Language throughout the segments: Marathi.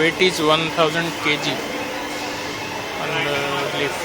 weight is 1000 kg on the leaf.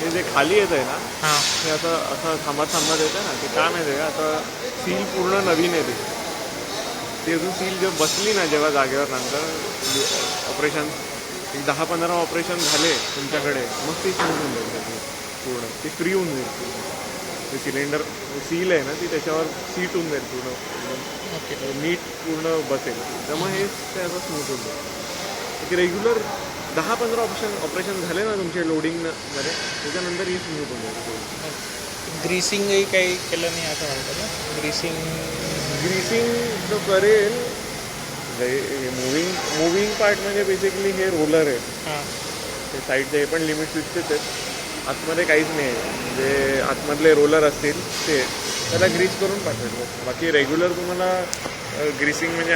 हे जे खाली येत आहे ना हां हे असं थांबत येतं ना ते काय माहिती आहे का आता सील पूर्ण नवीन येते ती अजून सील जेव्हा बसली ना जेव्हा जागेवर नंतर ऑपरेशन एक 10-15 ऑपरेशन झाले तुमच्याकडे मग ती स्मूथ होऊन जाईल पूर्ण ती फ्री होऊन जाईल ते सिलेंडर सील आहे ना ती त्याच्यावर सीट होऊन जाईल पूर्ण ओके. नीट पूर्ण बसेल त्यामुळे हे ते असं स्मूथ होऊन जाईल की रेग्युलर 10-15 ऑपरेशन झाले ना तुमचे लोडिंगमध्ये त्याच्यानंतर ही स्मूथ होऊन जाईल. ग्रीसिंगही काही केलं नाही असं म्हणतात ना. ग्रीसिंग जो करेल मुव्हिंग पार्ट म्हणजे बेसिकली हे रोलर आहे हां ते साईडचे हे पण लिमिट स्विचचेच आहेत आतमध्ये काहीच नाही आहे जे आतमधले रोलर असतील ते त्याला ग्रीस करून पाठवेल बाकी रेग्युलर तुम्हाला ग्रीसिंग म्हणजे